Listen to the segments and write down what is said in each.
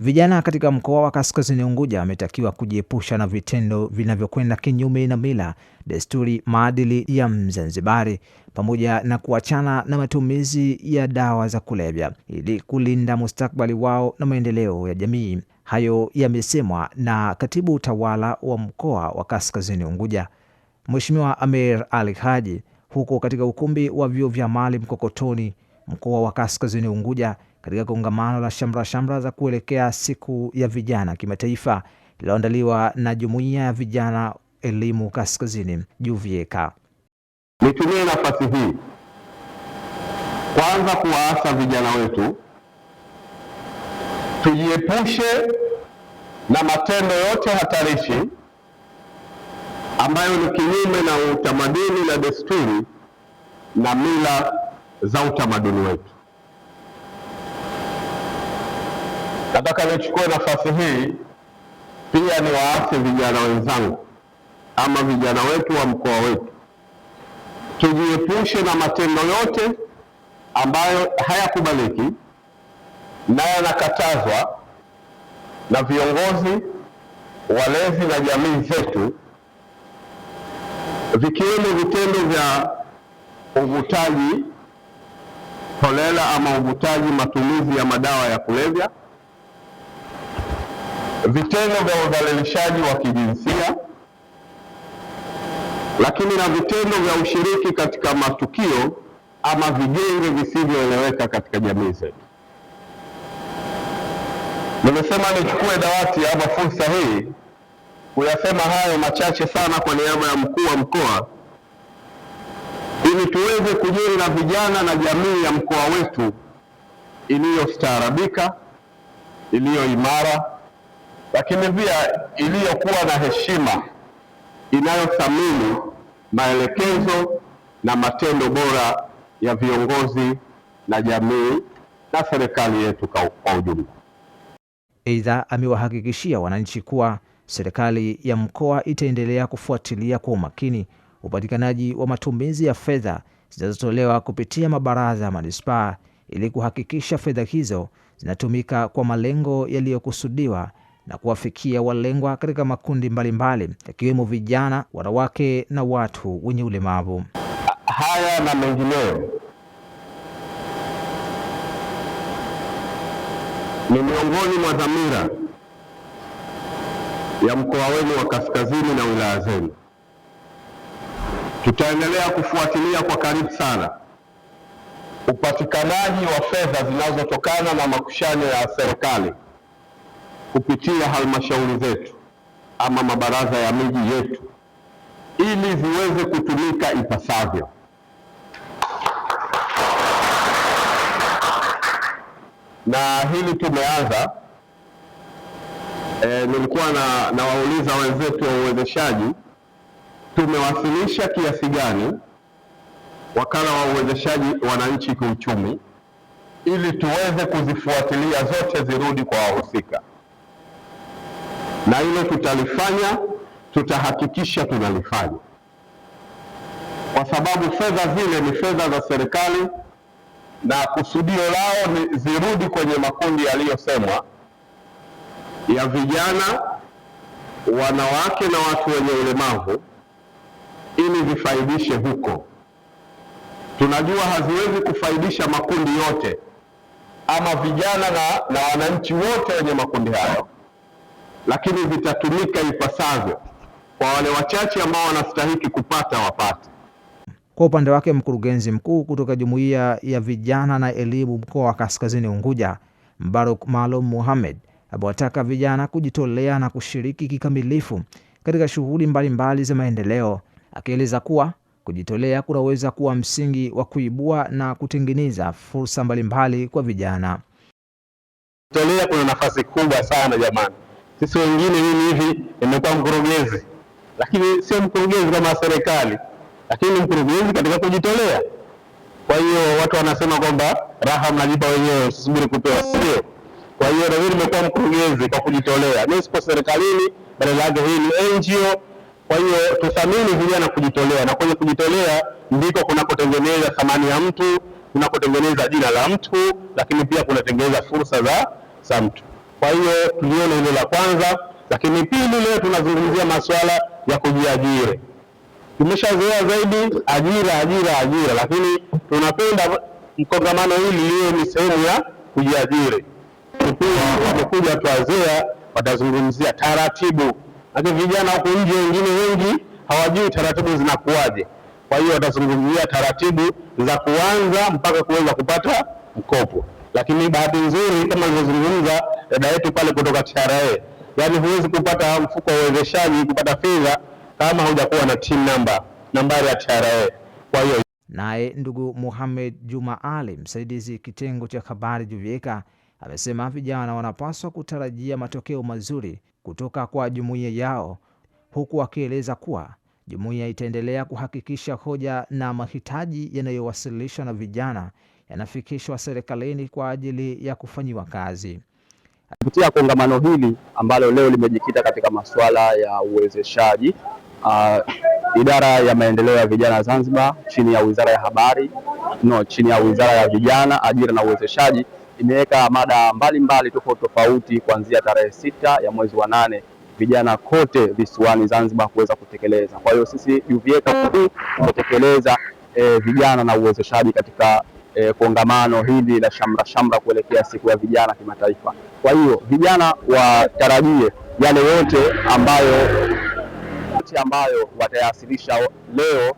Vijana katika mkoa wa Kaskazini Unguja wametakiwa kujiepusha na vitendo vinavyokwenda kinyume na mila, desturi, maadili ya Mzanzibari pamoja na kuachana na matumizi ya dawa za kulevya ili kulinda mustakabali wao na maendeleo ya jamii. Hayo yamesemwa na Katibu Utawala wa Mkoa wa Kaskazini Unguja, Mheshimiwa Amir Ali Haji, huko katika ukumbi wa Vyuo vya Mali Mkokotoni, mkoa wa Kaskazini Unguja, katika kongamano la shamra za kuelekea siku ya vijana kimataifa iliyoandaliwa na Jumuiya ya Vijana Elimu Kaskazini JUVIECA. Nitumie nafasi hii kwanza kuwaasa vijana wetu tujiepushe na matendo yote hatarishi ambayo ni kinyume na utamaduni na desturi na mila za utamaduni wetu. Nataka nichukue nafasi hii pia niwaase vijana wenzangu ama vijana wetu wa mkoa wetu tujiepushe na matendo yote ambayo hayakubaliki na yanakatazwa na viongozi, walezi na jamii zetu, vikiwemo vitendo vya uvutaji holela ama uvutaji, matumizi ya madawa ya kulevya, vitendo vya udhalilishaji wa kijinsia, lakini na vitendo vya ushiriki katika matukio ama vigenge visivyoeleweka katika jamii zetu. Nimesema nichukue dawati ama fursa hii kuyasema hayo machache sana kwa niaba ya mkuu wa mkoa, ili tuweze kujenga vijana na jamii ya mkoa wetu iliyostaarabika, iliyo imara, lakini pia iliyokuwa na heshima, inayothamini maelekezo na matendo bora ya viongozi na jamii na serikali yetu kwa ujumla. Aidha, amewahakikishia wananchi kuwa serikali ya mkoa itaendelea kufuatilia kwa umakini upatikanaji wa matumizi ya fedha zinazotolewa kupitia mabaraza ya manispaa ili kuhakikisha fedha hizo zinatumika kwa malengo yaliyokusudiwa na kuwafikia walengwa katika makundi mbalimbali yakiwemo vijana, wanawake na watu wenye ulemavu. Haya na mengineyo ni miongoni mwa dhamira ya mkoa wenu wa Kaskazini na wilaya zenu. Tutaendelea kufuatilia kwa karibu sana upatikanaji wa fedha zinazotokana na makusanyo ya serikali kupitia halmashauri zetu ama mabaraza ya miji yetu ili ziweze kutumika ipasavyo. Na hili tumeanza. Nilikuwa nawauliza wenzetu wa uwezeshaji, tumewasilisha kiasi gani wakala wa uwezeshaji wananchi kiuchumi ili tuweze kuzifuatilia zote zirudi kwa wahusika, na hilo tutalifanya, tutahakikisha tunalifanya, kwa sababu fedha zile ni fedha za serikali na kusudio lao ni zirudi kwenye makundi yaliyosemwa ya vijana, wanawake na watu wenye ulemavu ili vifaidishe huko. Tunajua haziwezi kufaidisha makundi yote ama vijana na wananchi wote wenye makundi hayo, lakini zitatumika ipasavyo kwa wale wachache ambao wanastahili kupata wapate. Kwa upande wake, mkurugenzi mkuu kutoka Jumuiya ya Vijana na Elimu mkoa wa Kaskazini Unguja, Mbaruk Malum Mohamed, amewataka vijana kujitolea na kushiriki kikamilifu katika shughuli mbalimbali za maendeleo, akieleza kuwa kujitolea kunaweza kuwa msingi wa kuibua na kutengeneza fursa mbalimbali kwa vijana. Kujitolea kuna nafasi kubwa sana jamani. Sisi wengine, mimi hivi nimekuwa mkurugenzi, lakini sio mkurugenzi kama serikali, lakini mkurugenzi katika kujitolea. Kwa hiyo watu wanasema kwamba raha mnajipa wenyewe, usisubiri kupewa, sio? Kwa hiyo na mimi nimekuwa mkurugenzi kwa kujitolea. Mimi sipo serikalini, badala yake hii ni NGO. Kwa hiyo tuthamini vijana kujitolea, na kwenye kujitolea ndiko kunakotengeneza thamani ya mtu, kunakotengeneza jina la mtu, lakini pia kunatengeneza fursa za mtu. Kwa hiyo tuliona hilo la kwanza, lakini pili, leo tunazungumzia masuala ya kujiajiri. Tumeshazoea zaidi ajira, lakini tunapenda mkongamano hili liwe ni sehemu ya kujiajiri. Pia wamekuja watu wazee watazungumzia taratibu, lakini vijana huko nje wengine wengi hawajui taratibu zinakuwaje. Kwa hiyo watazungumzia taratibu za kuanza mpaka kuweza kupata mkopo. Lakini bahati nzuri kama alivyozungumza dada yetu pale kutoka TRA, yaani huwezi kupata mfuko wa uwezeshaji kupata fedha kama hujakuwa na TIN number, nambari ya TRA. Kwa hiyo naye ndugu Mohamed Juma Ali, msaidizi kitengo cha habari JUVIECA, amesema vijana wanapaswa kutarajia matokeo mazuri kutoka kwa jumuiya yao, huku akieleza kuwa jumuiya itaendelea kuhakikisha hoja na mahitaji yanayowasilishwa na vijana yanafikishwa serikalini kwa ajili ya kufanyiwa kazi. Kupitia kongamano hili ambalo leo limejikita katika masuala ya uwezeshaji, idara ya maendeleo ya vijana Zanzibar chini ya Wizara ya Habari, chini ya Wizara ya Vijana, Ajira na Uwezeshaji imeweka mada mbalimbali tofauti kuanzia tarehe 6 ya mwezi wa 8 vijana kote visiwani Zanzibar kuweza kutekeleza. Kwa hiyo sisi JUVIECA tumetekeleza vijana na uwezeshaji katika kongamano hili la shamra kuelekea siku ya vijana kimataifa. Kwa hiyo vijana watarajie yale yote ambayo watayawasilisha leo,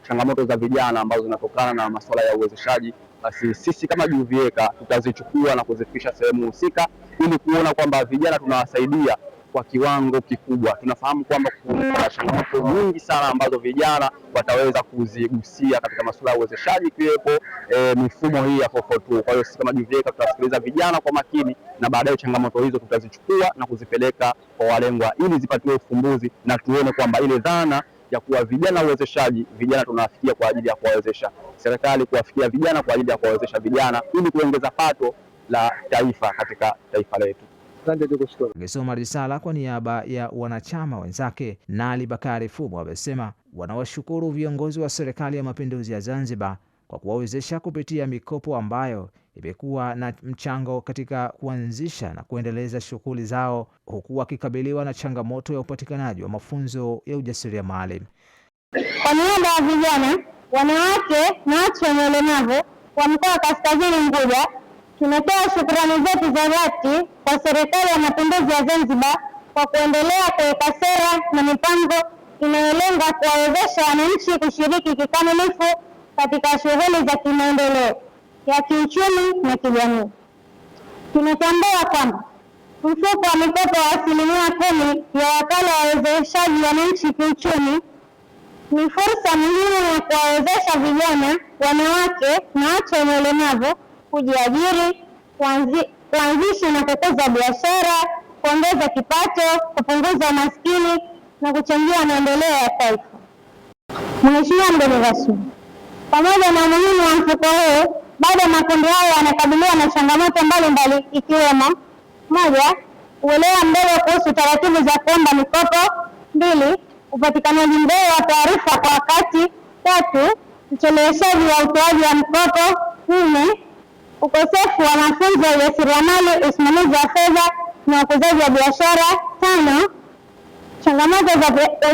changamoto za vijana ambazo zinatokana na masuala ya uwezeshaji. Basi sisi kama JUVIECA tutazichukua na kuzifikisha sehemu husika ili kuona kwamba vijana tunawasaidia kwa kiwango kikubwa. Tunafahamu kwamba kuna changamoto nyingi sana ambazo vijana wataweza kuzigusia katika masuala ya uwezeshaji, ikiwepo mifumo hii ya 442. Kwa hiyo sisi kama JUVIECA tutasikiliza vijana kwa makini na baadaye changamoto hizo tutazichukua na kuzipeleka kwa walengwa ili zipatiwe ufumbuzi, na tuone kwamba ile dhana ya kuwa vijana uwezeshaji, vijana tunawafikia kwa ajili ya kuwawezesha, serikali kuwafikia vijana kwa ajili ya kuwawezesha vijana ili kuongeza pato la taifa katika taifa letu. Akisoma risala kwa niaba ya wanachama wenzake, Nali Bakari Fumo amesema wanawashukuru viongozi wa Serikali ya Mapinduzi ya Zanzibar kwa kuwawezesha kupitia mikopo ambayo imekuwa na mchango katika kuanzisha na kuendeleza shughuli zao, huku wakikabiliwa na changamoto ya upatikanaji wa mafunzo ya ujasiriamali. Kwa niaba ya vijana, wanawake na watu wenye ulemavu wa mkoa wa Kaskazini Unguja, tunatoa shukrani zetu za dhati kwa Serikali ya Mapinduzi ya Zanzibar kwa kuendelea kuweka sera na mipango inayolenga kuwawezesha wananchi kushiriki kikamilifu katika shughuli za kimaendeleo ya kiuchumi na kijamii. Tunatambua kwamba mfuko wa mikopo wa 10% ya Wakala wa Uwezeshaji Wananchi Kiuchumi ni fursa muhimu ya kuwawezesha vijana, wanawake na watu wenye ulemavu kujiajiri, kuanzisha na kukuza biashara, kuongeza kipato, kupunguza umaskini na kuchangia maendeleo ya taifa. Mheshimiwa mgeni rasmi, pamoja na umuhimu wa mfuko huu, bado makundi hayo yanakabiliwa na changamoto mbalimbali ikiwemo: 1, uelewa mdogo kuhusu taratibu za kuomba mikopo; 2, upatikanaji mdogo wa taarifa kwa wakati; 3, ucheleweshaji wa utoaji wa mikopo; 4, ukosefu wa mafunzo ya ujasiriamali, usimamizi wa fedha na ukuzaji wa biashara; 5, changamoto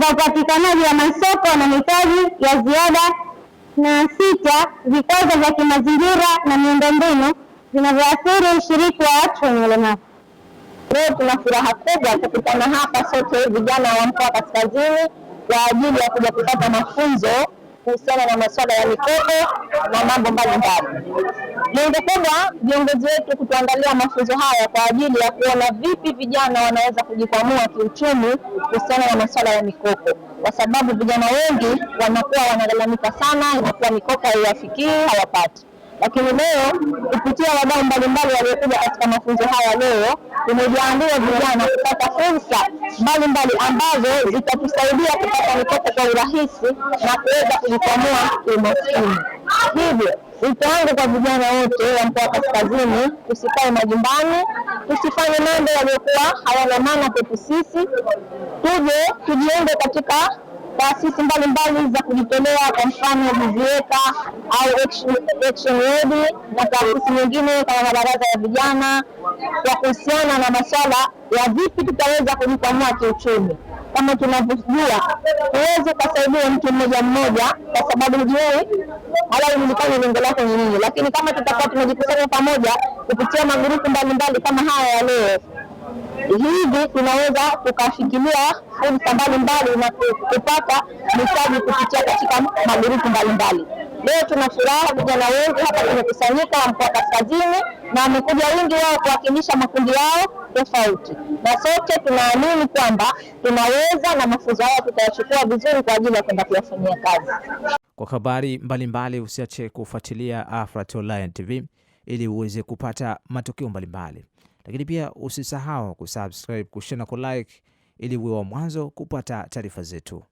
za upatikanaji wa masoko na mitaji ya ziada; na 6, vikwazo vya kimazingira na miundombinu vinavyoathiri ushiriki wa watu wenye ulemavu. Leo tuna furaha kubwa kukutana hapa sote vijana wa mkoa wa Kaskazini kwa ajili ya kuja kupata mafunzo kuhusiana na masuala ya mikopo na mambo mbalimbali. Lengo kubwa viongozi wetu kutuandalia mafunzo haya kwa ajili ya kuona vipi vijana wanaweza kujikwamua kiuchumi kuhusiana na masuala ya mikopo, kwa sababu vijana wengi wanakuwa wanalalamika sana, inakuwa mikopo haiwafikii, hawapati. Lakini leo kupitia wadau mbalimbali waliokuja katika mafunzo haya leo, tumejiandaa vijana kupata fursa mbalimbali ambazo zitatusaidia kupata mikopo kwa urahisi na kuweza kujikwamua kiumaskini. Hivyo wito wangu kwa vijana wote wa mkoa wa Kaskazini, tusikae majumbani, tusifanye mambo yaliyokuwa hayana maana kwetu sisi, tuje tujiunge katika taasisi mbalimbali za kujitolea, kwa mfano Juvieka au Action Aid na taasisi nyingine kama mabaraza ya vijana, kwa kuhusiana na masuala ya vipi tutaweza kujikwamua kiuchumi. Kama tunavyojua, huwezi kusaidia mtu mmoja mmoja kwa sababu hujui wala hujulikani lengo lako ni nini, lakini kama tutakuwa tumejikusanya pamoja kupitia magrupu mbalimbali kama haya ya leo hivi, tunaweza tukafikiria fursa mbalimbali na kupata mitaji kupitia katika magrupu mbalimbali. Leo tuna furaha, vijana wengi hapa tumekusanyika wa mkoa Kaskazini na wamekuja wengi wao kuwakilisha makundi yao tofauti, na sote tunaamini kwamba tunaweza na mafunzo haya tutayachukua vizuri kwa ajili ya kwenda kuyafanyia kazi. Kwa habari mbalimbali usiache kufuatilia Afrat Online TV ili uweze kupata matokeo mbalimbali. Lakini pia usisahau kusubscribe, kushare na kulike ili uwe wa mwanzo kupata taarifa zetu.